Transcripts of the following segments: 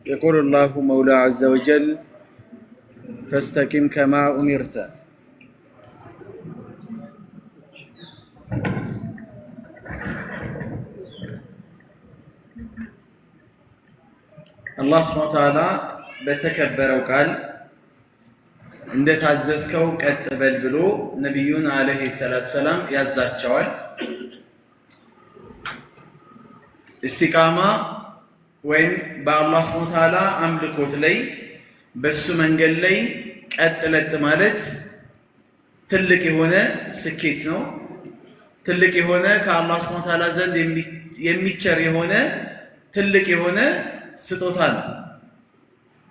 يقول الله مولى عز وجل فاستقم كما أمرت. الله سبحانه وتعالى بتكبروا قال عند تعززكو كتبل بلو نبيون عليه الصلاة والسلام يزاچوال استقامة وين بالله سبحانه وتعالى أملكوت لي بس منجل لي قتلت مالت تلك هنا سكيتنا تلك هنا كالله سبحانه وتعالى زند يميتشر هنا تلك هنا ستوتان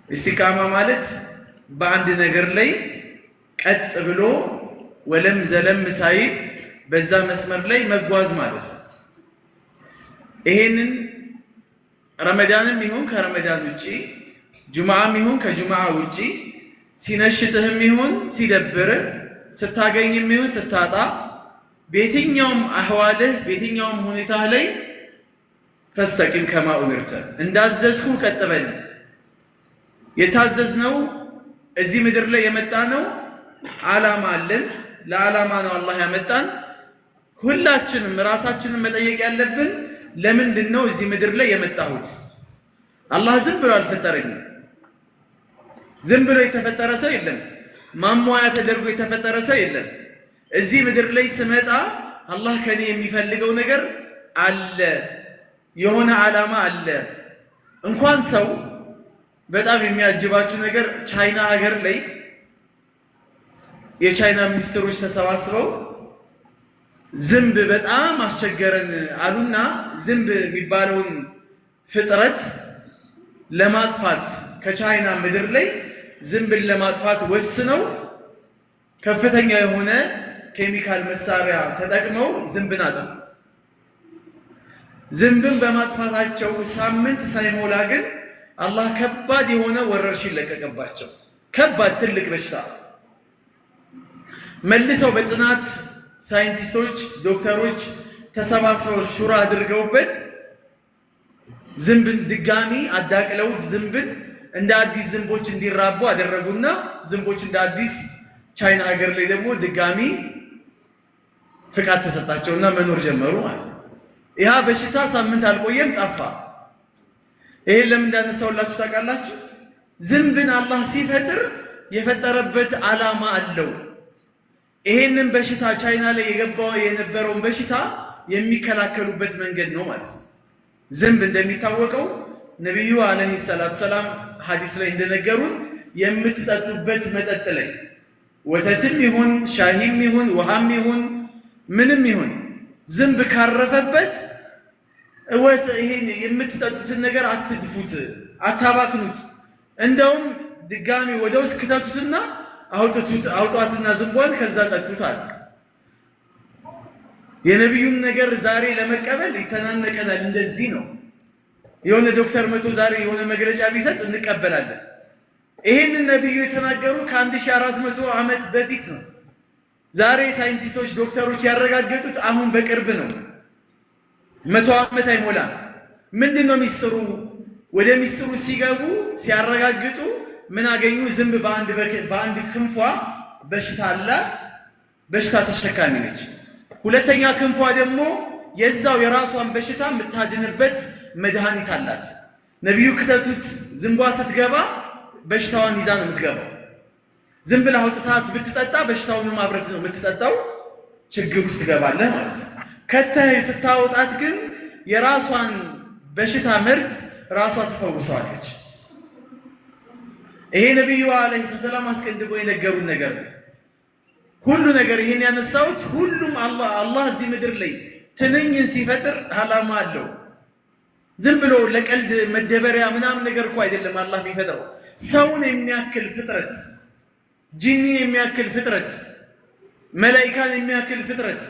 استقامة مالت بعد نجر لي قط بلو ولم زلم سايب بዛ መስመር ላይ መጓዝ ማለት ይሄንን ረመዳንም ይሁን ከረመዳን ውጪ ጁማዓም ይሁን ከጁማዓ ውጪ ሲነሽጥህም ይሁን ሲደብር ስታገኝም ይሁን ስታጣ በየትኛውም አህዋልህ በየትኛውም ሁኔታ ላይ ፈስተቂም ከማ ኡምርተ እንዳዘዝኩ ቀጥበል የታዘዝነው እዚህ ምድር ላይ የመጣ ነው ዓላማ አለን ለዓላማ ነው አላህ ያመጣን ሁላችንም ራሳችንን መጠየቅ ያለብን ለምንድን ነው እዚህ ምድር ላይ የመጣሁት አላህ ዝም ብሎ አልፈጠረኝም ዝም ብሎ የተፈጠረ ሰው የለም ማሟያ ተደርጎ የተፈጠረ ሰው የለም እዚህ ምድር ላይ ስመጣ አላህ ከኔ የሚፈልገው ነገር አለ የሆነ ዓላማ አለ እንኳን ሰው በጣም የሚያጅባችሁ ነገር ቻይና ሀገር ላይ የቻይና ሚኒስትሮች ተሰባስበው ዝንብ በጣም አስቸገረን አሉና ዝንብ የሚባለውን ፍጥረት ለማጥፋት ከቻይና ምድር ላይ ዝንብን ለማጥፋት ወስነው ከፍተኛ የሆነ ኬሚካል መሳሪያ ተጠቅመው ዝንብን አጠፉ ዝንብን በማጥፋታቸው ሳምንት ሳይሞላ ግን አላህ ከባድ የሆነ ወረርሽኝ ለቀቀባቸው ከባድ ትልቅ በሽታ መልሰው በጥናት ሳይንቲስቶች ዶክተሮች ተሰባስበው ሹራ አድርገውበት ዝንብን ድጋሚ አዳቅለው ዝንብን እንደ አዲስ ዝንቦች እንዲራቡ አደረጉና ዝንቦች እንደ አዲስ ቻይና ሀገር ላይ ደግሞ ድጋሚ ፍቃድ ተሰጣቸውና መኖር ጀመሩ ማለት ነው ያ በሽታ ሳምንት አልቆየም ጠፋ ይሄን ለምን እንዳነሳውላችሁ ታውቃላችሁ ዝንብን አላህ ሲፈጥር የፈጠረበት ዓላማ አለው ይሄንን በሽታ ቻይና ላይ የነበረውን በሽታ የሚከላከሉበት መንገድ ነው ማለት ነው ዝንብ እንደሚታወቀው ነብዩ አለይሂ ሰላቱ ሰላም ሐዲስ ላይ እንደነገሩን የምትጠጡበት መጠጥ ላይ ወተትም ይሁን ሻሂም ይሁን ውሃም ይሁን ምንም ይሁን ዝንብ ካረፈበት ወጥ ይሄን የምትጠጡትን ነገር አትድፉት አታባክኑት እንደውም ድጋሚ ወደ ውስጥ ከተቱትና አውጣትና ዝንቧን ከዛ ጠጡታል የነብዩን ነገር ዛሬ ለመቀበል ይተናነቀናል እንደዚህ ነው የሆነ ዶክተር መቶ ዛሬ የሆነ መግለጫ ቢሰጥ እንቀበላለን ይሄንን ነብዩ የተናገሩ ከ1400 ዓመት በፊት ነው ዛሬ ሳይንቲስቶች ዶክተሮች ያረጋገጡት አሁን በቅርብ ነው 100 ዓመት አይሞላም ምንድነው ሚስጥሩ ወደ ሚስጥሩ ሲገቡ ሲያረጋግጡ ምን አገኙ ዝንብ በአንድ ክንፏ በሽታ አለ በሽታ ተሸካሚ ነች ሁለተኛ ክንፏ ደግሞ የዛው የራሷን በሽታ የምታድንበት መድኃኒት አላት ነብዩ ከተቱት ዝንቧ ስትገባ በሽታዋን ይዛ ነው የምትገባው ዝም ብላ አውጥታት ብትጠጣ በሽታውን ማብረት ነው የምትጠጣው ችግር ውስጥ ትገባለህ ማለት ነው ከተህ ስታወጣት ግን የራሷን በሽታ መርዝ ራሷ ትፈውሰዋለች ይሄ ነብዩ አለይሂ ሰላም አስቀድሞ የነገሩን ነገር ሁሉ ነገር ይሄን ያነሳውት ሁሉም አላህ እዚህ ምድር ላይ ትንኝን ሲፈጥር ዓላማ አለው ዝም ብሎ ለቀልድ መደበሪያ ምናምን ነገር እኮ አይደለም አላህ የሚፈጥረው ሰውን የሚያክል ፍጥረት ጂኒ የሚያክል ፍጥረት መላእክታን የሚያክል ፍጥረት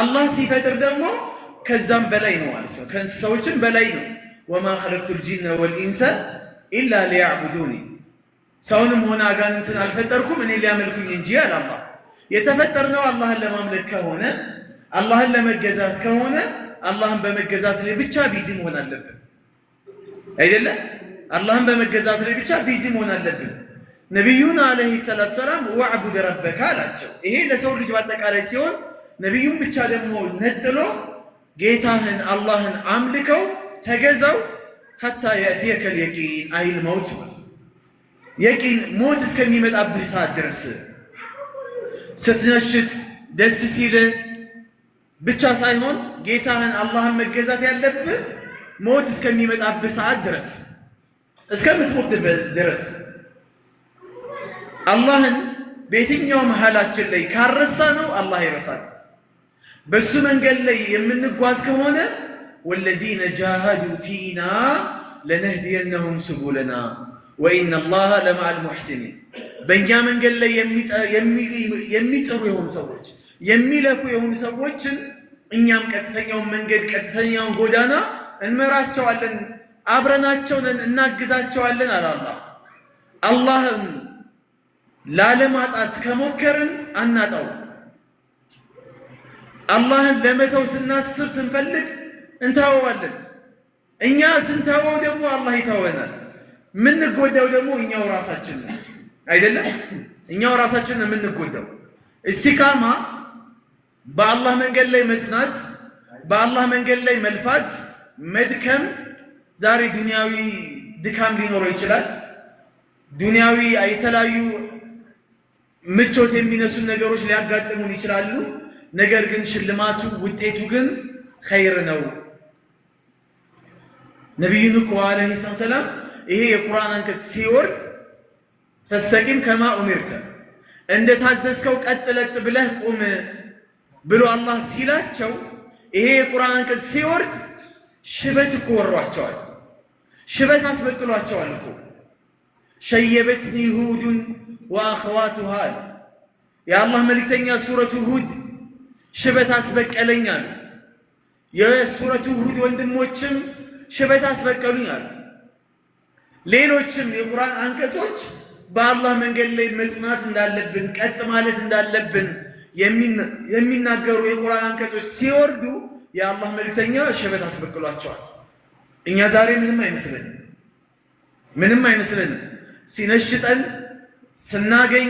አላህ ሲፈጥር ደግሞ ከዛም በላይ ነው ማለት ነው ከእንስሳዎችም በላይ ነው ወማ ኸለቅቱል ጂነ ወልኢንሰ ኢላ ሊያዕቡዱኒ ሰውንም ሆነ አጋንንትን አልፈጠርኩም እኔ ሊያመልኩኝ እንጂ አለ አላህ የተፈጠርነው አላህን ለማምለክ ከሆነ አላህን ለመገዛት ከሆነ አላህን በመገዛት ላይ ብቻ ቢዚ መሆን አለብን አይደለም? አላህን በመገዛት ላይ ብቻ ቢዚ መሆን አለብን። ነብዩና አለይሂ ሰላቱ ሰላም ወዕቡድ ረበከ አላቸው። ይሄ ለሰው ልጅ በአጠቃላይ ሲሆን ነብዩን ብቻ ደግሞ ነጥሎ ጌታህን አላህን አምልከው ተገዛው ሐታ ያቲየከል የቂን አይል መውት የቂን ሞት እስከሚመጣብህ ሰዓት ድረስ ስትነሽጥ ደስ ሲል ብቻ ሳይሆን ጌታህን አላህን መገዛት ያለብህ ሞት እስከሚመጣብህ ሰዓት ድረስ እስከምትሞት ድረስ አላህን በየትኛው መሃላችን ላይ ካረሳ ነው አላህ ይረሳል። በሱ መንገድ ላይ የምንጓዝ ከሆነ ወለዚነ ጃሃዱ ፊና ለነህዲየነሁም ሱቡለና ወኢነ አላህ ለመዐል ሙሕሲኒን። በእኛ መንገድ ላይ የሚጥሩ የሆኑ ሰዎች የሚለፉ የሆኑ ሰዎችን እኛም ቀጥተኛውን መንገድ ቀጥተኛውን ጎዳና እንመራቸዋለን፣ አብረናቸው ነን፣ እናግዛቸዋለን አለ አላህ። አላህን ላለማጣት ከሞከርን አናጣው። አላህን ለመተው ስናስብ ስንፈልግ እንተወዋለን። እኛ ስንተወው ደግሞ አላህ ይተወናል። የምንጎዳው ደግሞ እኛው ራሳችን ነው አይደለም? እኛው ራሳችን ነው የምንጎዳው። ኢስቲቃማ በአላህ መንገድ ላይ መጽናት፣ በአላህ መንገድ ላይ መልፋት፣ መድከም። ዛሬ ዱንያዊ ድካም ሊኖረው ይችላል። ዱንያዊ የተለያዩ ምቾት የሚነሱ ነገሮች ሊያጋጥሙን ይችላሉ። ነገር ግን ሽልማቱ ውጤቱ ግን ኸይር ነው። ነቢዩን እኮ አለይሂ ሰላም ይሄ የቁርአን አንቀጽ ሲወርድ ፈስተቂም ከማ ኡሚርተ እንደታዘዝከው ቀጥ ለጥ ብለህ ቁም ብሎ አላህ ሲላቸው ይሄ የቁርአን አንቀጽ ሲወርድ ሽበት እኮ ወሯቸዋል። ሽበት አስበቅሏቸዋል እኮ ሸየበትኒ ሁዱን ወአኸዋቱሃ የአላህ መልእክተኛ ሱረቱ ሁድ ሽበት አስበቀለኛል። የሱረቱ ሁድ ወንድሞችም ሽበት አስበቀሉኛል። ሌሎችም የቁርአን አንቀጾች በአላህ መንገድ ላይ መጽናት እንዳለብን ቀጥ ማለት እንዳለብን የሚናገሩ የቁርአን አንቀጾች ሲወርዱ የአላህ መልእክተኛ ሽበት አስበቅሏቸዋል። እኛ ዛሬ ምንም አይመስለንም። ሲነሽጠን ስናገኝ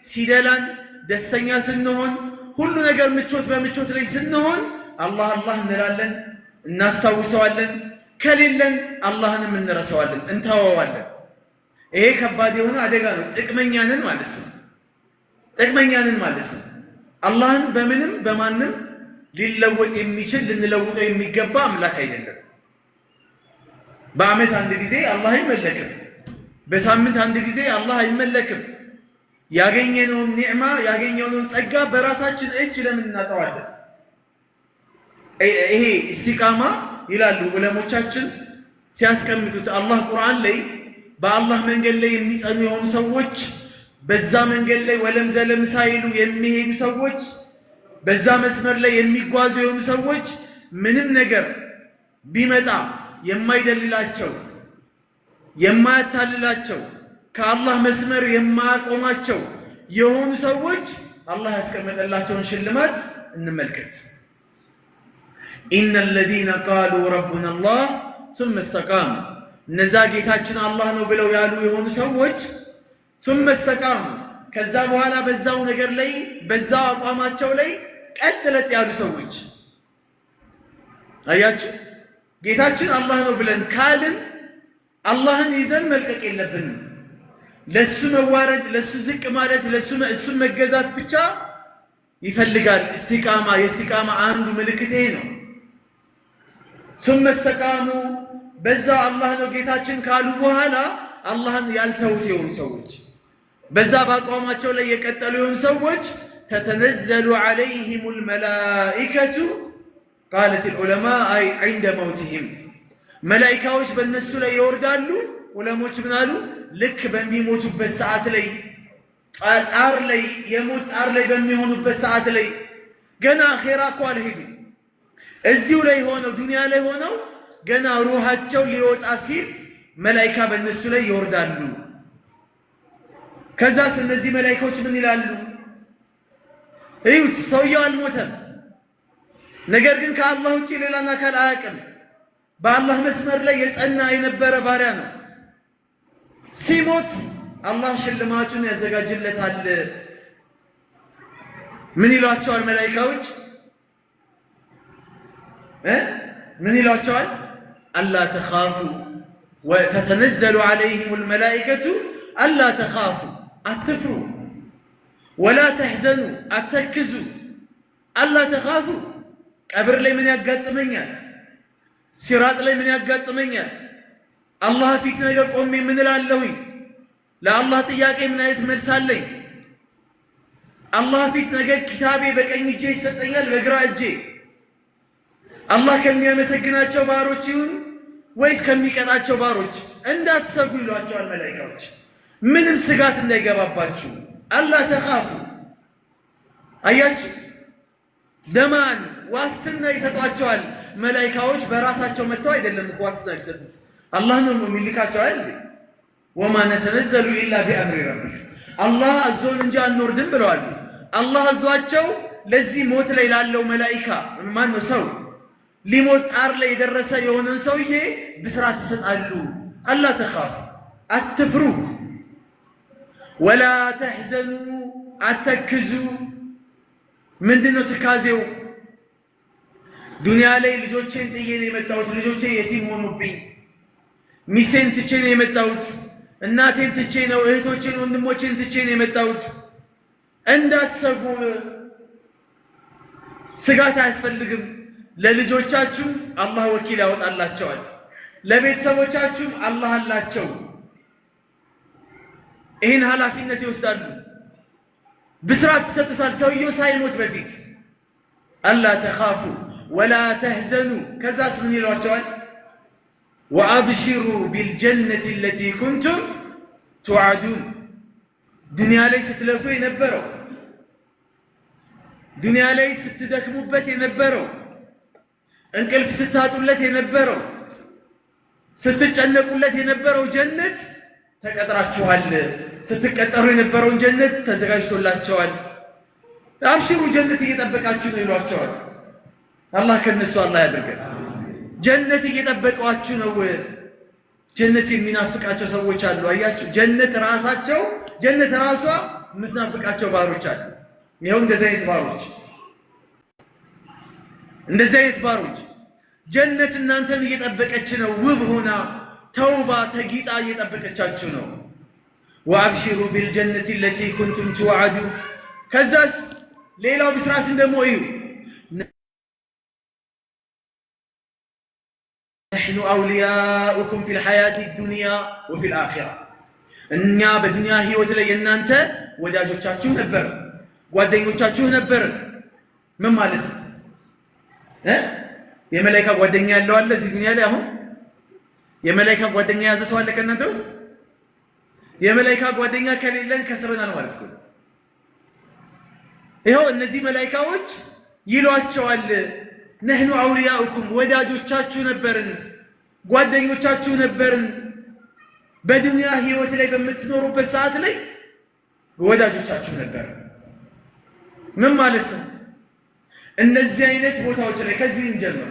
ሲደላን ደስተኛ ስንሆን ሁሉ ነገር ምቾት በምቾት ላይ ስንሆን አላህ አላህ እንላለን፣ እናስታውሰዋለን። ከሌለን አላህንም እንረሳዋለን፣ እንተወዋለን። ይሄ ከባድ የሆነ አደጋ ነው። ጥቅመኛንን ማለት ነው። ጥቅመኛንን ማለት ነው። አላህን በምንም በማንም ሊለወጥ የሚችል ልንለውጠው የሚገባ አምላክ አይደለም። በዓመት አንድ ጊዜ አላህ አይመለክም። በሳምንት አንድ ጊዜ አላህ አይመለክም። ያገኘነውን ኒዕማ ያገኘነውን ጸጋ በራሳችን እጅ ለምን እናጠዋለን? ይሄ ኢስቲቃማ ይላሉ ዑለሞቻችን ሲያስቀምጡት አላህ ቁርአን ላይ በአላህ መንገድ ላይ የሚጸኑ የሆኑ ሰዎች፣ በዛ መንገድ ላይ ወለም ዘለም ሳይሉ የሚሄዱ ሰዎች፣ በዛ መስመር ላይ የሚጓዙ የሆኑ ሰዎች ምንም ነገር ቢመጣ የማይደልላቸው የማያታልላቸው ከአላህ መስመር የማያቆማቸው የሆኑ ሰዎች አላህ ያስቀመጠላቸውን ሽልማት እንመልከት። ኢነ ለዚነ ቃሉ ረቡና አላህ ሱመ እስተቃሙ እነዛ ጌታችን አላህ ነው ብለው ያሉ የሆኑ ሰዎች ሱመ እስተቃሙ ከዛ በኋላ በዛው ነገር ላይ በዛው አቋማቸው ላይ ቀጥ ለጥ ያሉ ሰዎች። አያችሁ፣ ጌታችን አላህ ነው ብለን ካልን አላህን ይዘን መልቀቅ የለብንም። ለሱ መዋረድ፣ ለሱ ዝቅ ማለት፣ እሱን መገዛት ብቻ ይፈልጋል። ኢስቲቃማ የኢስቲቃማ አንዱ ምልክት ይሄ ነው። ሱመ እስተቃሙ በዛው አላህ ነው ጌታችን ካሉ በኋላ አላህን ያልተውት የሆኑ ሰዎች፣ በዛ በአቋማቸው ላይ የቀጠሉ የሆኑ ሰዎች ተተነዘሉ ዐለይሂሙል መላኢከቱ ቃለት ልዑለማ አይ ዐንደ መውቲሂም መላኢካዎች በእነሱ ላይ ይወርዳሉ። ዑለሞች ምን አሉ? ልክ በሚሞቱበት ሰዓት ላይ ጣር ላይ የሞት ጣር ላይ በሚሆኑበት ሰዓት ላይ ገና አኼራ እኮ አልሄዱም። እዚሁ ላይ ሆነው ዱንያ ላይ ሆነው ገና ሩሃቸው ሊወጣ ሲል መላኢካ በእነሱ ላይ ይወርዳሉ። ከዛስ እነዚህ መላኢካዎች ምን ይላሉ? እዩት፣ ሰውየው አልሞተም፣ ነገር ግን ከአላህ ውጪ ሌላን አካል አያውቅም። በአላህ መስመር ላይ የጸና የነበረ ባሪያ ነው። ሲሞት አላህ ሽልማቱን ያዘጋጅለታል። ምን ይሏቸዋል መላኢካዎች? ምን ይሏቸዋል? አላ ተኻፉ ወተተነዘሉ ዐለይሂም አልመላኢከቱ አላ ተኻፉ፣ አትፍሩ፣ ወላ ተሕዘኑ፣ አተክዙ፣ አላ ተኻፉ። ቀብር ላይ ምን ያጋጥመኛል? ሲራጥ ላይ ምን ያጋጥመኛል? አላህ ፊት ነገር ቆሜ ምን እላለሁኝ? ለአላህ ጥያቄ ምን አይነት መልስ አለኝ? አላህ ፊት ነገር ኪታቤ በቀኝ እጄ ይሰጠኛል በግራ እጄ? አላህ ከሚያመሰግናቸው ባሮች ይሁን ወይስ ከሚቀጣቸው ባሮች? እንዳትሰጉ ይሏቸዋል መላኢካዎች። ምንም ስጋት እንዳይገባባችሁ አላ ተኻፉ። አያችሁ፣ ደማን ዋስትና ይሰጧቸዋል መላኢካዎች። በራሳቸው መጥተው አይደለም እኮ ዋስትና ይሰጡት፣ አላህ ነው የሚልካቸው አይደል? ወማ ነተነዘሉ ኢላ ቢአምሪ ረቢክ፣ አላህ አዞን እንጂ አንወርድም ብለዋል። አላህ አዟቸው ለዚህ ሞት ላይ ላለው መላኢካ ማን ነው ሰው ሊሞት ጣር ላይ የደረሰ የሆነን ሰውዬ ብስራት ይሰጣሉ። አላ ተኻፉ፣ አትፍሩ፣ ወላ ተሕዘኑ፣ አተክዙ። ምንድነው ትካዜው? ዱንያ ላይ ልጆቼን ጥዬ ነው የመጣሁት፣ ልጆቼ የቲም ሆኑብኝ፣ ሚስቴን ትቼ ነው የመጣሁት፣ እናቴን ትቼ ነው፣ እህቶቼን ወንድሞቼን ትቼ ነው የመጣሁት። እንዳትሰጉ፣ ስጋት አያስፈልግም። ለልጆቻችሁ አላህ ወኪል ያወጣላቸዋል፣ ለቤተሰቦቻችሁ አላህ አላቸው። ይህን ኃላፊነት ይወስዳሉ። ብስራት ተሰጥቷል ሰውየው ሳይሞት በፊት። አላ ተኻፉ ወላ ተሕዘኑ። ከዛስ ምን ይሏቸዋል? ወአብሽሩ ቢልጀነቲ አለቲ ኩንቱም ቱዓዱን። ዱንያ ላይ ስትለፉ የነበረው፣ ዱንያ ላይ ስትደክሙበት የነበረው፣ እንቅልፍ ስታጡለት የነበረው፣ ስትጨነቁለት የነበረው ጀነት ተቀጥራችኋል። ስትቀጠሩ የነበረውን ጀነት ተዘጋጅቶላቸዋል። አብሽሩ ጀነት እየጠበቃችሁ ነው ይሏቸዋል። አላህ ከነሱ አላህ ያድርገን። ጀነት እየጠበቋችሁ ነው። ጀነት የሚናፍቃቸው ሰዎች አሉ። አያችሁ፣ ጀነት ራሳቸው ጀነት ራሷ የምትናፍቃቸው ባሮች አሉ። ይኸው እንደዚህ አይነት ባሮች ጀነት እናንተን እየጠበቀች ነው። ውብ ሆና ተውባ ተጊጣ እየጠበቀቻችሁ ነው። ወአብሽሩ ቢልጀነቲ አለቲ ኩንቱም ቱዓዱ። ከዛስ ሌላው ብስራትን ደግሞ እዩ። ነሕኑ አውሊያኡኩም ፊል ሐያቲ ዱንያ ወፊል አኺራ። እኛ በዱንያ ህይወት ላይ የእናንተ ወዳጆቻችሁ ነበር፣ ጓደኞቻችሁ ነበር። ምን ማለት ነው? የመላኢካ ጓደኛ ያለው አለ እዚህ ዱንያ ላይ? አሁን የመላኢካ ጓደኛ የያዘ ሰው አለ ከእናንተ ውስጥ? የመላኢካ ጓደኛ ከሌለን ከስረናል ማለት ነው። ይኸው እነዚህ መላኢካዎች ይሏቸዋል፣ ነህኑ አውሊያኡኩም፣ ወዳጆቻችሁ ነበርን፣ ጓደኞቻችሁ ነበርን። በዱንያ ህይወት ላይ በምትኖሩበት ሰዓት ላይ ወዳጆቻችሁ ነበርን። ምን ማለት ነው? እንደዚህ አይነት ቦታዎች ላይ ከዚህ እንጀምር።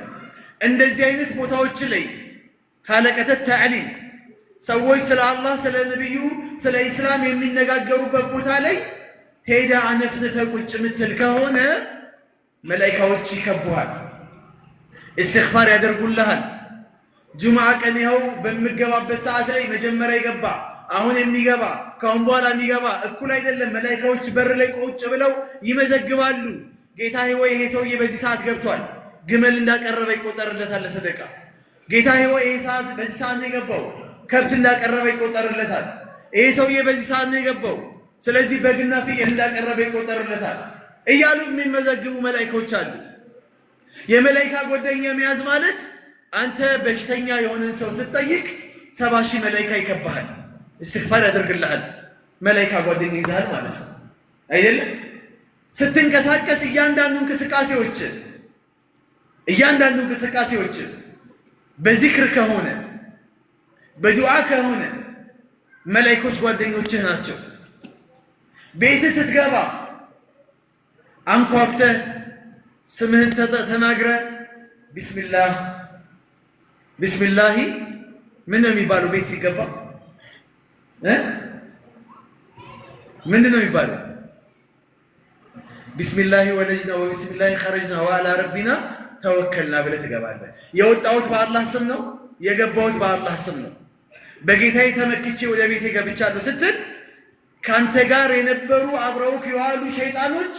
እንደዚህ አይነት ቦታዎች ላይ ሀለቀተ ተዕሊም ሰዎች ስለ አላህ፣ ስለ ነቢዩ፣ ስለ ኢስላም የሚነጋገሩበት ቦታ ላይ ሄዳ አነፍንፈ ቁጭ ምትል ከሆነ መላኢካዎች ይከቡሃል፣ እስትግፋር ያደርጉልሃል። ጁምዓ ቀን ይኸው በሚገባበት ሰዓት ላይ መጀመሪያ የገባ አሁን የሚገባ ከአሁን በኋላ የሚገባ እኩል አይደለም። መላኢካዎች በር ላይ ቁጭ ብለው ይመዘግባሉ። ጌታዬ ወይ ይሄ ሰውዬ በዚህ ሰዓት ገብቷል፣ ግመል እንዳቀረበ ይቆጠርለታል ለሰደቃ። ጌታዬ ወይ ይሄ ሰዓት በዚህ ሰዓት ነው የገባው፣ ከብት እንዳቀረበ ይቆጠርለታል። ይሄ ሰውዬ በዚህ ሰዓት ነው የገባው፣ ስለዚህ በግና ፍየል እንዳቀረበ ይቆጠርለታል እያሉ የሚመዘግቡ መላኢካዎች አሉ። የመላኢካ ጓደኛ መያዝ ማለት አንተ በሽተኛ የሆነን ሰው ስትጠይቅ 70 ሺህ መላኢካ ይከባሃል፣ እስትግፋር ያደርግልሃል። መላኢካ ጓደኛ ይዛል ማለት ነው አይደለም? ስትንቀሳቀስ እያንዳንዱ እንቅስቃሴዎች በዚክር ከሆነ በዱዓ ከሆነ መላኢኮች ጓደኞችህ ናቸው። ቤት ስትገባ አንኳኩተህ ስምህን ተናግረ ቢስሚላህ ቢስሚላሂ ምን ነው የሚባለው? ቤት ሲገባ ምንድን ነው የሚባለው? ቢስሚላሂ ወለጅና ወቢስሚላሂ ኸረጅና ወዐላ ረቢና ተወከልና ብለህ ትገባለህ። የወጣሁት በአላህ ስም ነው፣ የገባሁት በአላህ ስም ነው። በጌታዬ ተመክቼ ወደ ቤቴ ገብቻለሁ ስትል ካንተ ጋር የነበሩ አብረውክ የዋሉ ሸይጣኖች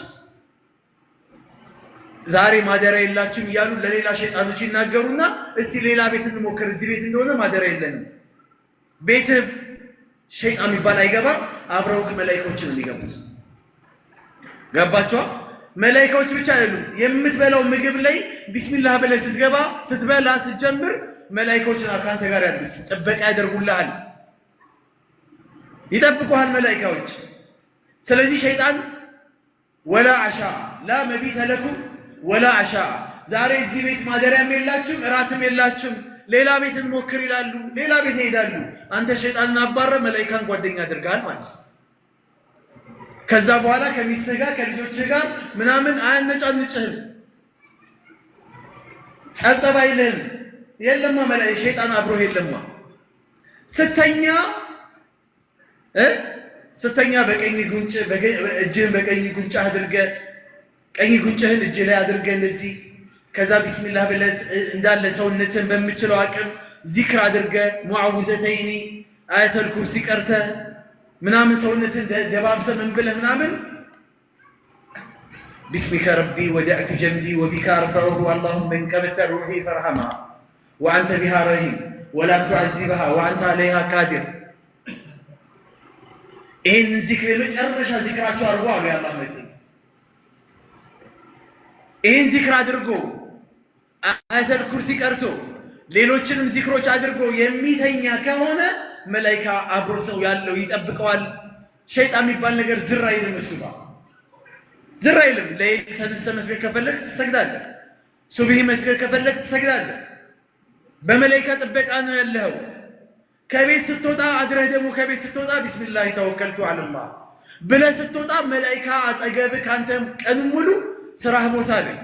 ዛሬ ማደሪያ የላችሁም እያሉ ለሌላ ሸይጣኖች ይናገሩና እስቲ ሌላ ቤት እንሞክር፣ እዚህ ቤት እንደሆነ ማደሪያ የለንም። ቤትህ ሸይጣን የሚባል አይገባም። አብረውክ መላኢካዎች ነው የሚገቡት። ገባችኋ? መላኢካዎች ብቻ አይደሉም። የምትበላው ምግብ ላይ ቢስሚላህ ብለህ ስትገባ ስትበላ ስትጀምር መላኢካዎች ካንተ ጋር ያሉት ጥበቃ ያደርጉልሃል፣ ይጠብቁሃል መላኢካዎች። ስለዚህ ሸይጣን ወላ አሻ ላ መቢተ ለኩም ወላ አሻ፣ ዛሬ እዚህ ቤት ማደሪያም የላችሁም እራትም የላችሁም፣ ሌላ ቤት እንሞክር ይላሉ፣ ሌላ ቤት ይሄዳሉ። አንተ ሸይጣንን አባረ መላኢካን ጓደኛ አድርገሃል ማለት ነው። ከዛ በኋላ ከሚስትህ ጋር ከልጆችህ ጋር ምናምን አያነጫንጭህም፣ ጸብጸብ አይልህም። የለማ ሸይጣን አብሮ የለማ። ስተኛ በቀኝ ጉንጭ እጅህን በቀኝ ጉንጭ አድርገህ ቀኝ ጉንጭህን እጅ ላይ አድርገህ እንደዚህ ከዛ ቢስሚላህ ብለህ እንዳለ ሰውነትን በምችለው አቅም ዚክር አድርገህ ሙዓውዘተይኒ አያተል ኩርሲ ቀርተህ ምናምን ሰውነትን ደባብሰህ ምን ብለህ ምናምን ቢስሚከ ረቢ ወዲዕቱ ጀንቢ ወቢካ አርፈዑሁ አላሁመ እንቀበተ ሩሒ ፈርሐማ ወአንተ ቢሃ ረሂም ወላ ቱዐዚብሃ ወአንተ ዐለይሃ ቃዲር። ይህን ዚክር የመጨረሻ ዚክራቸው አድርጎ አሉ የአላህ መልእክተኛ። ይህን ዚክር አድርጎ አያተል ኩርሲ ቀርቶ ሌሎችንም ዚክሮች አድርጎ የሚተኛ ከሆነ መላኢካ አብሮ ሰው ያለው ይጠብቀዋል። ሸይጣን የሚባል ነገር ዝር አይልም። እሱ ጋር ዝር አይልም። ለይል ተነስተህ መስገድ ከፈለግ ትሰግዳለህ። ሱብሂ መስገድ ከፈለግ ትሰግዳለህ። በመላኢካ ጥበቃ ነው ያለው። ከቤት ስትወጣ አድረህ ደግሞ ከቤት ስትወጣ ቢስሚላህ ተወከልቱ ዐለላህ ብለህ ስትወጣ መላኢካ አጠገብህ ካንተ ቀን ሙሉ ስራህ ቦታ ላይ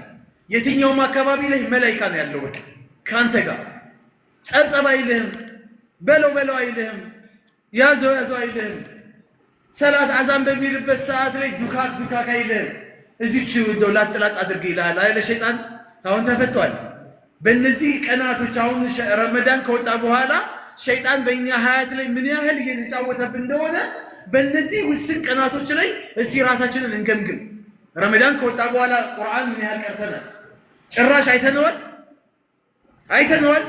የትኛውም አካባቢ ላይ መላኢካ ነው ያለው። በቃ ካንተ ጋር ጸብጸብ አይልህም፣ በለው አይልህም፣ ያዘው አይልህም። ሰላት አዛን በሚልበት ሰዓት ላይ ዱካክ አይልህም። እዚች እንደው ላጥላጥ አድርገ ይልሃል አይደል ሸይጣን። አሁን ተፈቷል። በእነዚህ ቀናቶች አሁን ረመዳን ከወጣ በኋላ ሸይጣን በእኛ ሀያት ላይ ምን ያህል እየተጫወተብን እንደሆነ በእነዚህ ውስን ቀናቶች ላይ እስቲ ራሳችንን እንገምግም። ረመዳን ከወጣ በኋላ ቁርአን ምን ያህል ቀርተናል? ጭራሽ አይተነዋል?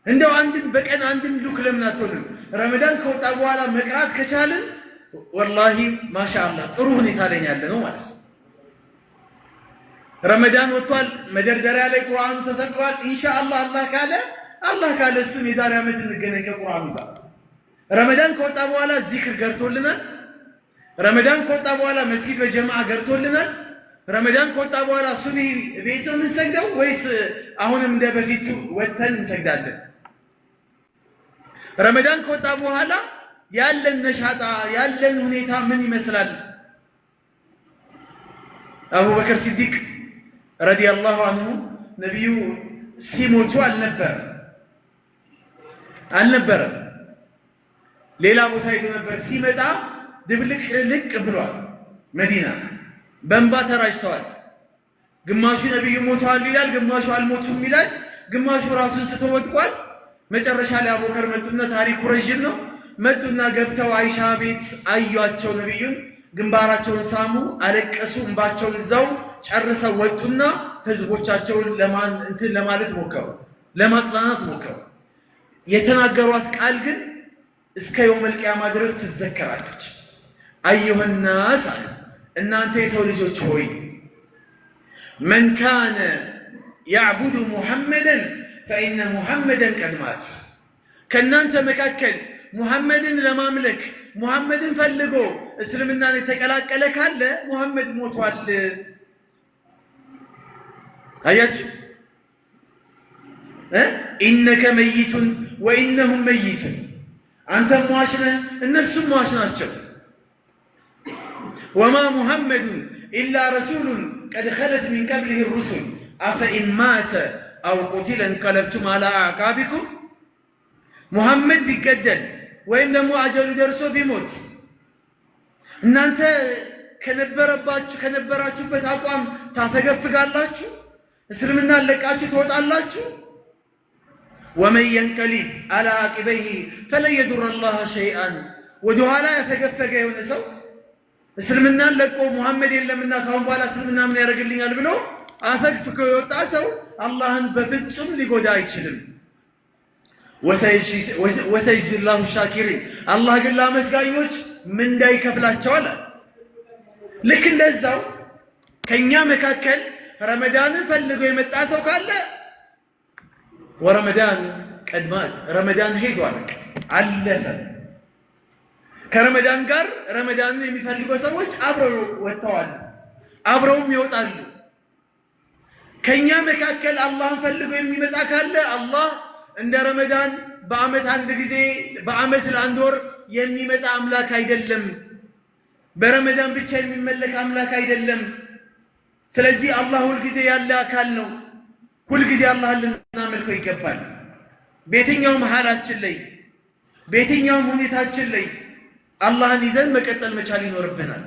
እንደው በቀን አንድም ሉክ ለምን አትሆንም? ረመዳን ከወጣ በኋላ መቅራት ከቻልን ወላሂ ማሻአላህ ጥሩ ሁኔታ ላይ ያለ ነው ማለት ነው። ረመዳን ወጥቷል፣ መደርደሪያ ላይ ቁርአኑ ተሰቅሏል። ኢንሻአላህ አላህ ካለ እሱም የዛሬ ዓመት እንገናኝ ከቁርአኑ ጋር። ረመዳን ከወጣ በኋላ ዚክር ገርቶልናል። ረመዳን ከወጣ በኋላ መስጊድ በጀማዓ ገርቶልናል። ረመዳን ከወጣ በኋላ ሱብሂ ቤት ነው የምንሰግደው ወይስ አሁንም እንደ በፊቱ ወጥተን እንሰግዳለን? ረመዳን ከወጣ በኋላ ያለን ነሻጣ ያለን ሁኔታ ምን ይመስላል? አቡበከር ሲዲቅ ረዲየላሁ አንሁ ነቢዩ ሲሞቱ አልነበረም። ሌላ ቦታ ሄዶ ነበር። ሲመጣ ድብልቅ ብሏል። መዲና በእንባ ተራጭተዋል። ግማሹ ነቢዩ ሞተዋል ይላል፣ ግማሹ አልሞቱም ይላል፣ ግማሹ ራሱን ስቶ ወድቋል። መጨረሻ ላይ አቡበከር መጡና ታሪኩ ረዥም ነው። መጡና ገብተው አይሻ ቤት አዩአቸው። ነቢዩን ግንባራቸውን ሳሙ፣ አለቀሱ። እንባቸውን እዛው ጨርሰው ወጡና ህዝቦቻቸውን ለማለት ሞከሩ፣ ለማጽናናት ሞከሩ። የተናገሯት ቃል ግን እስከ የውመል ቂያማ ድረስ ትዘከራለች። አዩሀናስ አሉ፣ እናንተ የሰው ልጆች ሆይ መን ካነ ያዕቡዱ ሙሐመደን ፈኢነ ሙሐመደን ቀድ ማት። ከእናንተ መካከል ሙሐመድን ለማምለክ ሙሐመድን ፈልጎ እስልምናን የተቀላቀለ ካለ ሙሐመድ ሞቷል። አያችሁ፣ ኢነከ መይቱን ወኢነሁም መይቱን፣ አንተም ሟች ነህ እነሱም ሟች ናቸው። ወማ ሙሐመዱን ኢላ ረሱሉን ቀድ ኸለት ሚን ቀብሊሂ ሩሱል አፈኢን ማተ አው ቁቲለ እንቀለብቱም አላ አዕቃቢኩም ሙሐመድ ቢገደል ወይም ደግሞ አጀሉ ደርሶ ቢሞት እናንተ ከነበራችሁበት አቋም ታፈገፍጋላችሁ? እስልምና ለቃችሁ ትወጣላችሁ? ወመን የንቀሊብ አላ አቂበይሂ ፈለን የዱረ አላህ ሸይአን ወደኋላ ያፈገፈገ የሆነ ሰው እስልምናን ለቆ ሙሐመድ የለምና ካሁን በኋላ እስልምና ምን ያደርግልኛል ብሎ አፈግፍጎ የወጣ ሰው አላህን በፍጹም ሊጎዳ አይችልም። ወሰይጅላሁ ሻኪሪን አላህ ግን ለአመስጋኞች ምንዳ ይከፍላቸዋል። ልክ እንደዛው ከኛ መካከል ረመዳንን ፈልጎ የመጣ ሰው ካለ ወረመዳን ቀድማል ረመዳን ሄዷል አለፈ። ከረመዳን ጋር ረመዳንን የሚፈልጉ ሰዎች አብረው ወጥተዋል፣ አብረውም ይወጣሉ። ከኛ መካከል አላህን ፈልጎ የሚመጣ ካለ አላህ እንደ ረመዳን በአመት አንድ ጊዜ በአመት ለአንድ ወር የሚመጣ አምላክ አይደለም። በረመዳን ብቻ የሚመለክ አምላክ አይደለም። ስለዚህ አላህ ሁልጊዜ ያለ አካል ነው። ሁልጊዜ አላህን ልናመልከው ይገባል። በየትኛውም ሐላችን ላይ በየትኛውም ሁኔታችን ላይ አላህን ይዘን መቀጠል መቻል ይኖርብናል።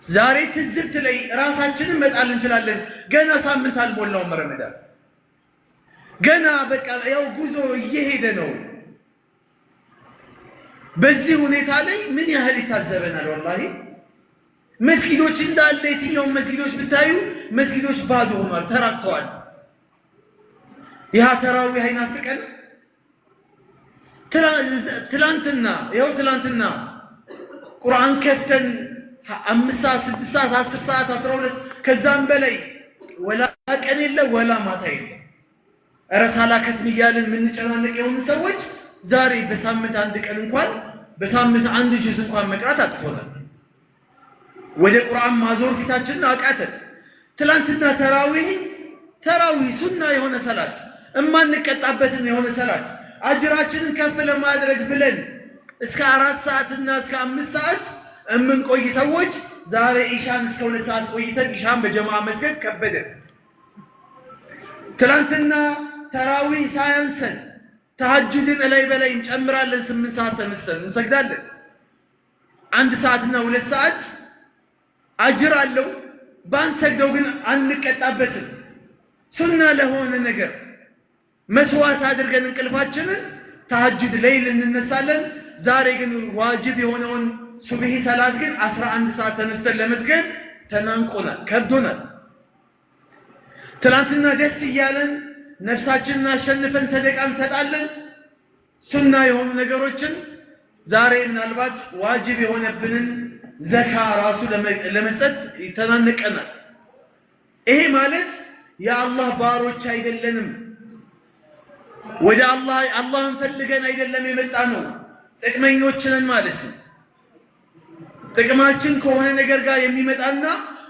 ዛሬ ትዝብት ላይ ራሳችንን መጣል እንችላለን። ገና ሳምንት አልሞላውም ረመዳን፣ ገና በቃ ያው ጉዞ እየሄደ ነው። በዚህ ሁኔታ ላይ ምን ያህል ይታዘበናል? ወላሂ መስጊዶች እንዳለ የትኛውም መስጊዶች ብታዩ መስጊዶች ባዶ ሆኗል፣ ተራቅተዋል። ያ ተራዊህ አይናፍቀን? ትላንትና ቁርአን ከፍተን 5 ሰዓት 6 ሰዓት 10 ሰዓት 12 ከዛም በላይ ወላ ቀን የለ ወላ ማታ የለ ረሳላ ከትም እያልን የምንጨናነቅ የሆኑ ሰዎች ዛሬ በሳምንት አንድ ቀን እንኳን በሳምንት አንድ ጁዝ እንኳን መቅራት አቅቶናል። ወደ ቁርአን ማዞር ፊታችንን አቃተን። ትላንትና ተራዊህ ሱና የሆነ ሰላት እማንቀጣበትን የሆነ ሰላት አጅራችንን ከፍ ለማድረግ ብለን እስከ 4 ሰዓትና እስከ 5 ሰዓት እምንቆይ ሰዎች ዛሬ ኢሻን እስከ 2 ሰዓት ቆይተን ኢሻን በጀማዓ መስገድ ከበደ። ትላንትና ተራዊህ ሳያንሰን ተሐጁድን በላይ እንጨምራለን። 8 ሰዓት ተነስተን እንሰግዳለን። 1 ሰዓትና 2 ሰዓት አጅር አለው። ባንሰግደው ግን አንቀጣበትም። ሱና ለሆነ ነገር መስዋዕት አድርገን እንቅልፋችንን ተሐጁድ ሌሊት እንነሳለን። ዛሬ ግን ዋጅብ የሆነውን ሱብሂ ሰላት ግን 11 ሰዓት ተነስተን ለመስገድ ተናንቆናል፣ ከብዶናል። ትላንትና ደስ እያለን ነፍሳችንን አሸንፈን ሰደቃ እንሰጣለን። ሱና የሆኑ ነገሮችን ዛሬ ምናልባት ዋጅብ የሆነብንን ዘካ ራሱ ለመስጠት ይተናነቀናል። ይሄ ማለት የአላህ ባሮች አይደለንም። ወደ አላህን ፈልገን አይደለም የመጣ ነው። ጥቅመኞች ነን ማለት ነው። ጥቅማችን ከሆነ ነገር ጋር የሚመጣና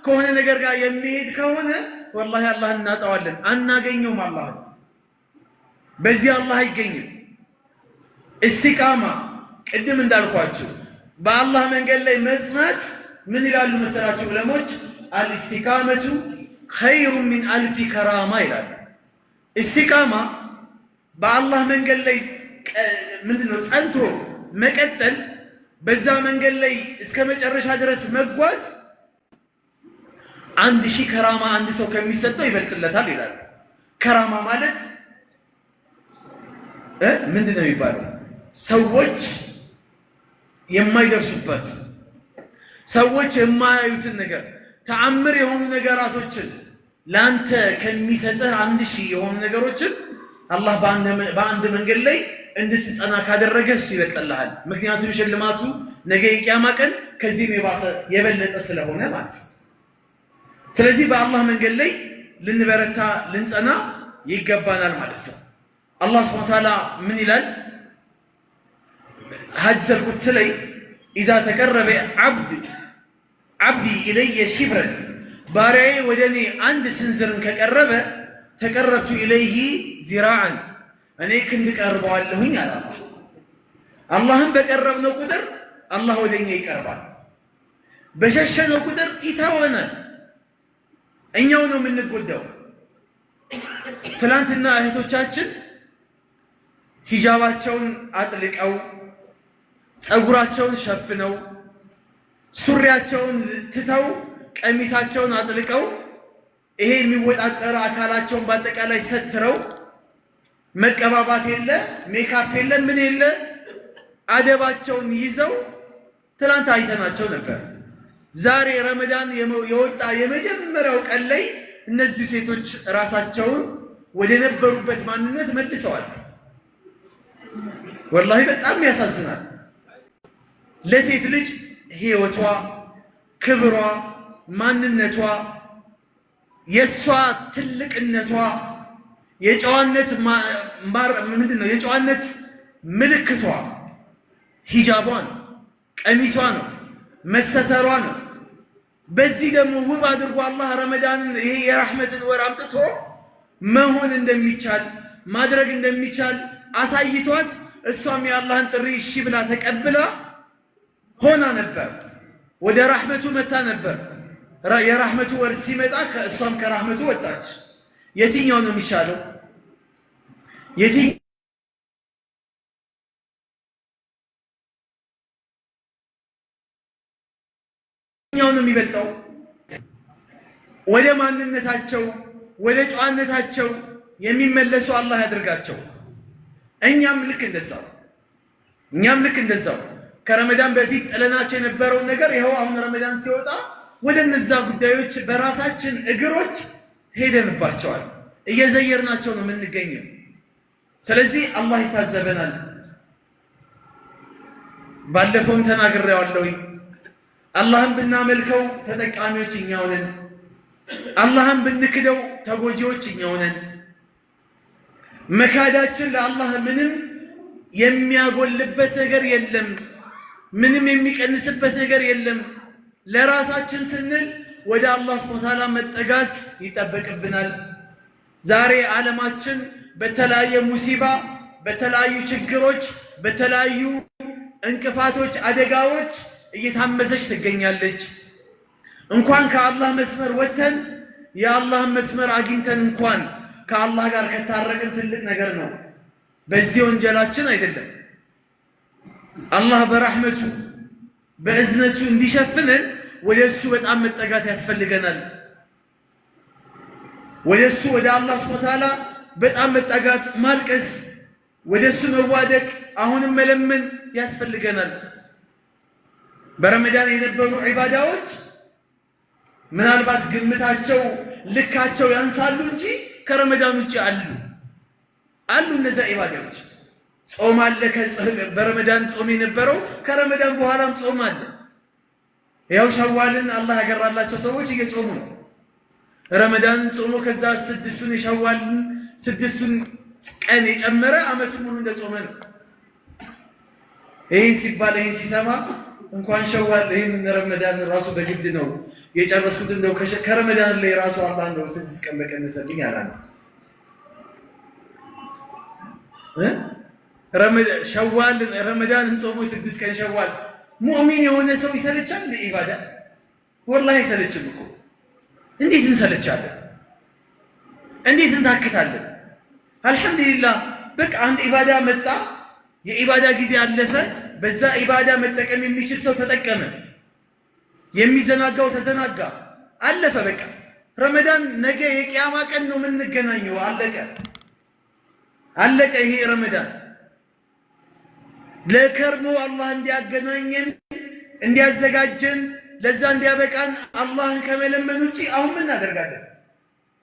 ከሆነ ነገር ጋር የሚሄድ ከሆነ ወላሂ አላህን እናጣዋለን፣ አናገኘውም። አላህ በዚህ አላህ አይገኝም። እስቲቃማ ቅድም እንዳልኳችሁ በአላህ መንገድ ላይ መጽናት ምን ይላሉ መሰላችሁ ዑለሞች? አልኢስቲቃመቱ ኸይሩ ሚን አልፊ ከራማ ይላሉ። እስቲቃማ በአላህ መንገድ ላይ ምንድነው ጸንቶ መቀጠል፣ በዛ መንገድ ላይ እስከ መጨረሻ ድረስ መጓዝ 1000 ከራማ አንድ ሰው ከሚሰጠው ይበልጥለታል ይላሉ። ከራማ ማለት ምንድነው የሚባለው? ሰዎች የማይደርሱበት ሰዎች የማያዩትን ነገር ተአምር የሆኑ ነገራቶችን ላንተ ከሚሰጥህ 1000 የሆኑ ነገሮችን አላህ በአንድ መንገድ ላይ እንድትጸና ካደረገ እሱ ይበልጥልሃል። ምክንያቱም ሽልማቱ ነገ የቂያማ ቀን ከዚህም የበለጠ ስለሆነ ማለት ነው። ስለዚህ በአላህ መንገድ ላይ ልንበረታ ልንጸና ይገባናል ማለት ነው። አላህ ሱብሓነሁ ወተዓላ ምን ይላል? ሐዲስ ቁድስ ላይ ኢዛ ተቀረበ ዓብዲ ኢለየ ሽብረን ባሪያዬ ወደ እኔ አንድ ስንዝርን ከቀረበ ተቀረብቱ ኢለይሂ ዚራዓን እኔ ክንድ ቀርበዋለሁኝ አለ አላህ። አላህን በቀረብነው ቁጥር አላህ ወደኛ ይቀርባል። በሸሸነው ቁጥር ይተወናል። እኛው ነው የምንጎዳው። ትላንትና እህቶቻችን ሂጃባቸውን አጥልቀው ጸጉራቸውን ሸፍነው ሱሪያቸውን ትተው ቀሚሳቸውን አጥልቀው ይሄ የሚወጣጠር አካላቸውን በአጠቃላይ ሰትረው መቀባባት የለ ሜካፕ የለ ምን የለ አደባቸውን ይዘው ትላንት አይተናቸው ነበር። ዛሬ ረመዳን የወጣ የመጀመሪያው ቀን ላይ እነዚህ ሴቶች ራሳቸውን ወደ ነበሩበት ማንነት መልሰዋል። ወላሂ በጣም ያሳዝናል። ለሴት ልጅ ህይወቷ፣ ክብሯ፣ ማንነቷ፣ የሷ ትልቅነቷ የጨዋነት ምንድነው የጨዋነት ምልክቷ ሂጃቧ ነው፣ ቀሚሷ ነው፣ መሰተሯ ነው። በዚህ ደግሞ ውብ አድርጎ አላህ ረመዳንን ይሄ የራህመትን ወር አምጥቶ መሆን እንደሚቻል ማድረግ እንደሚቻል አሳይቷት እሷም የአላህን ጥሪ እሺ ብላ ተቀብላ ሆና ነበር። ወደ ራህመቱ መታ ነበር። የራህመቱ ወር ሲመጣ እሷም ከራህመቱ ወጣች። የትኛው ነው የሚሻለው? የትኛው ነው የሚበልጠው? ወደ ማንነታቸው ወደ ጨዋነታቸው የሚመለሱ አላህ ያድርጋቸው። እኛም ልክ እንደዛው ከረመዳን በፊት ጥለናቸው የነበረውን ነገር ይኸው አሁን ረመዳን ሲወጣ ወደ እነዛ ጉዳዮች በራሳችን እግሮች ሄደንባቸዋል። እየዘየርናቸው ነው የምንገኘው። ስለዚህ አላህ ይታዘበናል። ባለፈውም ተናግሬዋለሁ። አላህን ብናመልከው ተጠቃሚዎች እኛው ነን። አላህን ብንክደው ተጎጂዎች እኛው ነን። መካዳችን ለአላህ ምንም የሚያጎልበት ነገር የለም፣ ምንም የሚቀንስበት ነገር የለም። ለራሳችን ስንል ወደ አላህ ሱብሓነሁ ወተዓላ መጠጋት ይጠበቅብናል። ዛሬ ዓለማችን በተለያየ ሙሲባ፣ በተለያዩ ችግሮች፣ በተለያዩ እንቅፋቶች፣ አደጋዎች እየታመሰች ትገኛለች። እንኳን ከአላህ መስመር ወጥተን የአላህን መስመር አግኝተን እንኳን ከአላህ ጋር ከታረቅን ትልቅ ነገር ነው። በዚህ ወንጀላችን አይደለም። አላህ በረሕመቱ በእዝነቱ እንዲሸፍነን ወደ እሱ በጣም መጠጋት ያስፈልገናል። ወደ እሱ ወደ አላህ ሱብሓነሁ ወተዓላ በጣም መጠጋት፣ ማልቀስ፣ ወደ እሱ መዋደቅ፣ አሁንም መለመን ያስፈልገናል። በረመዳን የነበሩ ዒባዳዎች ምናልባት ግምታቸው ልካቸው ያንሳሉ እንጂ ከረመዳን ውጭ አሉ እነዛ ዒባዳዎች። ጾም አለ። በረመዳን ጾም የነበረው ከረመዳን በኋላም ጾም አለ። ያው ሸዋልን አላህ ያገራላቸው ሰዎች እየጾሙ ነው። ረመዳንን ጾሞ ከዛ ስድስቱን የሸዋልን ስድስቱን ቀን የጨመረ አመቱን ሙሉ እንደጾመ ነው። ይህን ሲባል ይህን ሲሰማ እንኳን ሸዋል ይህን ረመዳን ራሱ በግድ ነው የጨረስኩት እንደው ከረመዳን ላይ ራሱ አላህ ነው 6 ቀን በቀነሰልኝ አላለ። ሸዋል ረመዳንን ጾሞ 6 ቀን ሸዋል ሙእሚን የሆነ ሰው ይሰለቻል ለኢባዳ? ወላሂ አይሰለችም እኮ። እንዴት እንሰለቻለን? እንዴት እንታክታለን? አልሐምዱሊላህ በቃ አንድ ኢባዳ መጣ፣ የኢባዳ ጊዜ አለፈ። በዛ ኢባዳ መጠቀም የሚችል ሰው ተጠቀመ፣ የሚዘናጋው ተዘናጋ፣ አለፈ በቃ። ረመዳን ነገ የቂያማ ቀን ነው የምንገናኘው። አለቀ ይሄ ረመዳን። ለከርሞ አላህ እንዲያገናኘን እንዲያዘጋጀን ለዛ እንዲያበቃን አላህን ከመለመን ውጪ አሁን ምን እናደርጋለን?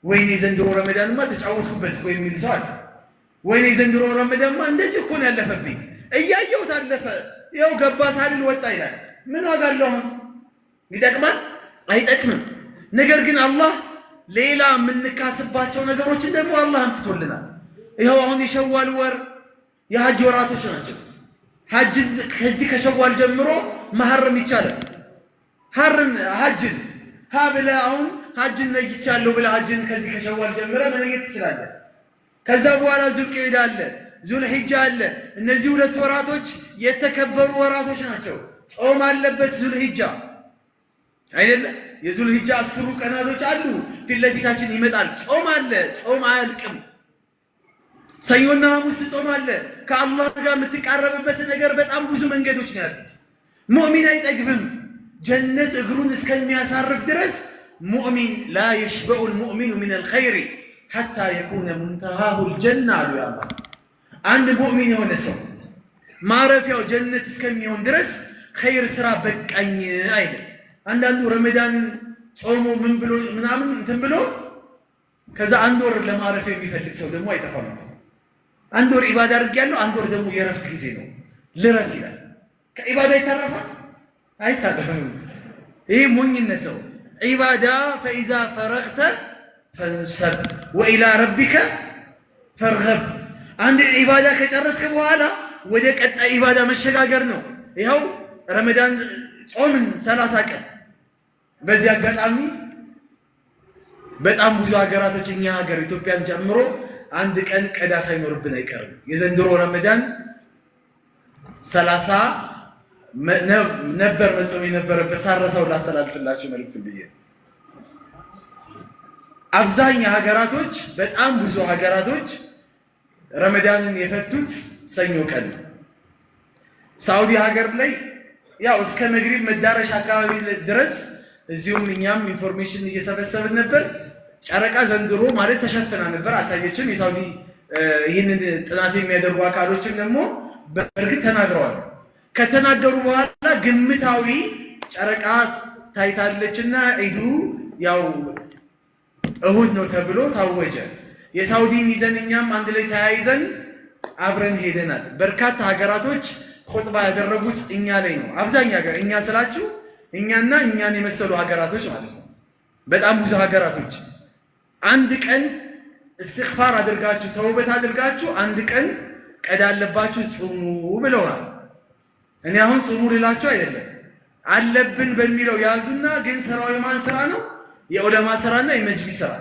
ወይኔ ዘንድሮ ረመዳንማ ተጫወትኩበት እኮ የሚል ሰው አለ። ወይኔ ዘንድሮ ረመዳንማ እንደዚህ እኮ ነው ያለፈብኝ፣ እያየሁት አለፈ፣ ያው ገባ ሳልል ወጣ ይላል። ምን ዋጋ አለው? አሁን ይጠቅማል? አይጠቅምም። ነገር ግን አላህ ሌላ የምንካስባቸው ነገሮችን ደግሞ አላህ አምጥቶልናል። ይኸው አሁን የሸዋል ወር የሐጅ ወራቶች ናቸው። ሐጅን ከዚህ ከሸዋል ጀምሮ መሐረም ይቻላል። ሐጅን ብለህ አሁን ሐጅን ነይቻለሁ ብለህ ሐጅን ከዚህ ከሸዋል ጀምረህ መነየት ትችላለህ። ከዛ በኋላ ዙልቂዕዳ አለ፣ ዙልሂጃ አለ። እነዚህ 2 ወራቶች የተከበሩ ወራቶች ናቸው። ጾም አለበት ዙልሂጃ አይደለ? የዙል ሂጃ 10 ቀናቶች አሉ ፊት ለፊታችን ይመጣል። ጾም አለ፣ ጾም አያልቅም። ሰኞና ሐሙስ ጾም አለ። ከአላህ ጋር የምትቃረብበት ነገር በጣም ብዙ መንገዶች ነው ያሉት። ሙእሚን አይጠግብም። ጀነት እግሩን እስከሚያሳርፍ ድረስ ሙእሚን ላ የሽበዑ ልሙእሚኑ ሚን አልኸይሪ ሐታ የኩነ ሙንተሃሁ ልጀና አሉ ያላህ። አንድ ሙእሚን የሆነ ሰው ማረፊያው ጀነት እስከሚሆን ድረስ ኸይር ስራ በቃኝ አይልም። አንዳንዱ ረመዳን ጾሙ ምን ብሎ ምናምን እንትን ብሎ ከዛ አንድ ወር ለማረፍ የሚፈልግ ሰው ደግሞ አይጠፋም። አንድ ወር ኢባዳ አድርጌያለሁ፣ አንድ ወር ደግሞ የረፍት ጊዜ ነው ልረፍ ይላል። ከኢባዳ ይተረፋል? አይታረፍም። ይሄ ሞኝነት ሰው ኢባዳ ፈኢዛ ፈረግተ ፈንሰብ ወኢላ ረቢከ ፈርገብ። አንድ ኢባዳ ከጨረስክ በኋላ ወደ ቀጣይ ኢባዳ መሸጋገር ነው። ይኸው ረመዳን ጾምን 30 ቀን። በዚህ አጋጣሚ በጣም ብዙ ሀገራቶች እኛ ሀገር ኢትዮጵያን ጨምሮ አንድ ቀን ቀዳ ሳይኖርብን አይቀርም። የዘንድሮ ረመዳን 30 ነበር መጾም የነበረበት። ሳረሰው ላስተላልፍላችሁ መልዕክት ብዬ አብዛኛው ሀገራቶች በጣም ብዙ ሀገራቶች ረመዳንን የፈቱት ሰኞ ቀን። ሳውዲ ሀገር ላይ ያው እስከ መግሪብ መዳረሻ አካባቢ ድረስ እዚሁም እኛም ኢንፎርሜሽን እየሰበሰብን ነበር። ጨረቃ ዘንድሮ ማለት ተሸፍና ነበር፣ አልታየችም። የሳውዲ ይህንን ጥናት የሚያደርጉ አካሎችን ደግሞ በእርግጥ ተናግረዋል። ከተናገሩ በኋላ ግምታዊ ጨረቃ ታይታለችና ዒዱ ያው እሁድ ነው ተብሎ ታወጀ። የሳውዲን ይዘን እኛም አንድ ላይ ተያይዘን አብረን ሄደናል። በርካታ ሀገራቶች ኹጥባ ያደረጉት እኛ ላይ ነው። አብዛኛው ሀገር እኛ ስላችሁ እኛና እኛን የመሰሉ ሀገራቶች ማለት ነው። በጣም ብዙ ሀገራቶች አንድ ቀን እስትግፋር አድርጋችሁ ተውበት አድርጋችሁ አንድ ቀን ቀዳ አለባችሁ ጽሙ ብለውናል። እኔ አሁን ጽሙ ልላችሁ አይደለም፣ አለብን በሚለው ያዙና፣ ግን ስራው የማን ስራ ነው? የዑለማ ስራና የመጅሊስ ስራ።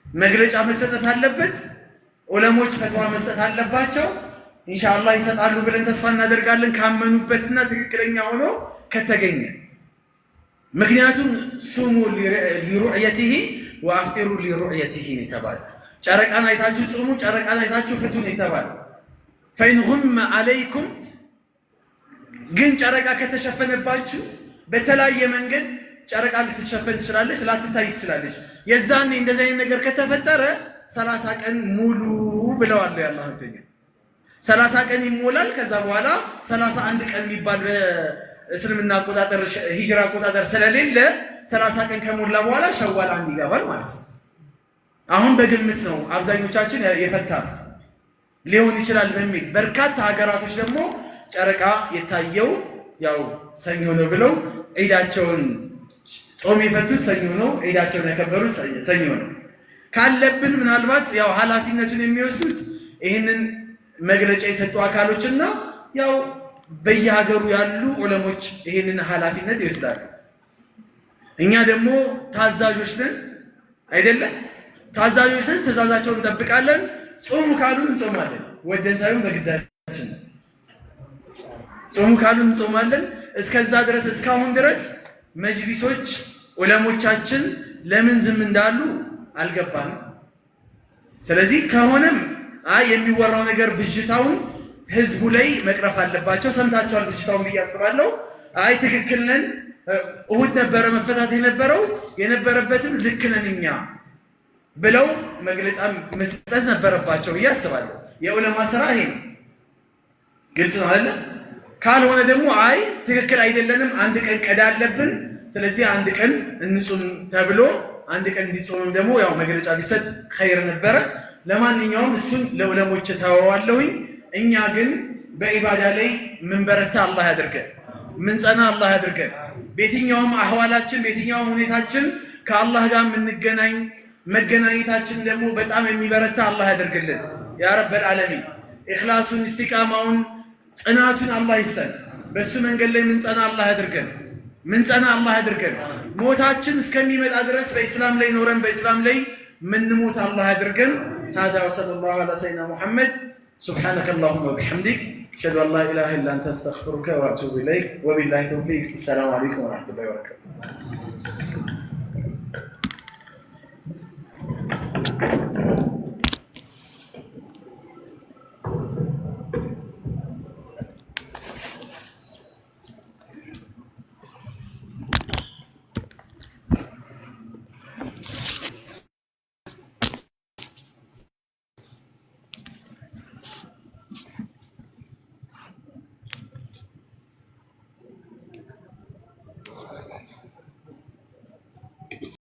መግለጫ መሰጠት አለበት። ዑለሞች ፈትዋ መስጠት አለባቸው። ኢንሻአላህ ይሰጣሉ ብለን ተስፋ እናደርጋለን፣ ካመኑበትና ትክክለኛ ሆኖ ከተገኘ። ምክንያቱም ሱሙ ሊሩዕየቲሂ ወአፍጢሩ ሊሩዕየቲሂ የተባለ ጨረቃን አይታችሁ ጽሙ፣ ጨረቃን አይታችሁ ፍቱ የተባለ። ፈኢን ጉመ አለይኩም ግን ጨረቃ ከተሸፈነባችሁ በተለያየ መንገድ ጨረቃ ልትሸፈን ትችላለች፣ ላትታይ ትችላለች። የዛኔ እንደዚህ አይነት ነገር ከተፈጠረ 30 ቀን ሙሉ ብለዋል ያላህ እንተኛ 30 ቀን ይሞላል። ከዛ በኋላ 31 ቀን የሚባል በእስልምና አቆጣጠር ሂጅራ አቆጣጠር ስለሌለ 30 ቀን ከሞላ በኋላ ሸዋል አንድ ይገባል ማለት ነው። አሁን በግምት ነው አብዛኞቻችን የፈታ ሊሆን ይችላል በሚል በርካታ ሀገራቶች ደግሞ ጨረቃ የታየው ያው ሰኞ ነው ብለው ዒዳቸውን ጾም የፈቱት ሰኞ ነው፣ ዒዳቸውን ያከበሩት ሰኞ ነው። ካለብን ምናልባት ያው ኃላፊነቱን የሚወስዱት ይህንን መግለጫ የሰጡ አካሎችና ያው በየሀገሩ ያሉ ዑለሞች ይህንን ኃላፊነት ይወስዳሉ። እኛ ደግሞ ታዛዦች ነን አይደለም? ታዛዦች ነን፣ ትእዛዛቸውን እንጠብቃለን። ጾሙ ካሉን እንጾማለን፣ ወደን ሳይሆን በግዳችን። ጾሙ ካሉን እንጾማለን። እስከዛ ድረስ እስካሁን ድረስ መጅሊሶች ዑለሞቻችን ለምን ዝም እንዳሉ አልገባንም። ስለዚህ ከሆነም የሚወራው ነገር ብጅታውን ህዝቡ ላይ መቅረፍ አለባቸው። ሰምታችኋል ብጅታውን ብዬ አስባለሁ። ትክክል ነን፣ እሁድ ነበረ መፈታት የነበረበትን ልክ ነን እኛ ብለው መግለጫ መስጠት ነበረባቸው ብዬ አስባለሁ። የዑለማ ስራ ይሄ ነው። ግልጽ ነው አይደል? ካልሆነ ደግሞ ትክክል አይደለንም፣ አንድ ቀን ቀዳ አለብን፣ ስለዚህ አንድ ቀን እንጹም ተብሎ አንድ ቀን እንዲጾም ደግሞ ያው መግለጫ ቢሰጥ ኸይር ነበረ። ለማንኛውም እሱን ለዑለሞች ተወዋለሁኝ። እኛ ግን በኢባዳ ላይ ምን በረታ አላህ ያድርገን፣ ምን ጸና አላህ ያድርገን። በየትኛውም አህዋላችን በየትኛውም ሁኔታችን ከአላህ ጋር የምንገናኝ መገናኘታችን ደግሞ በጣም የሚበረታ አላህ ያድርግልን ያ ረበል ዓለሚን። ኢኽላሱን ኢስቲቃማውን ጽናቱን አላህ ይስጠን። በሱ መንገድ ላይ ምን ጸና አላህ ያድርገን፣ ምን ጸና አላህ ያድርገን። ሞታችን እስከሚመጣ ድረስ በኢስላም ላይ ኖረን በኢስላም ላይ ምን ሞት አላህ ያድርገን። هذا وصلى الله على سيدنا محمد سبحانك اللهم وبحمدك أشهد أن لا إله إلا أنت أستغفرك وأتوب إليك وبالله التوفيق. السلام عليكم ورحمة الله وبركاته.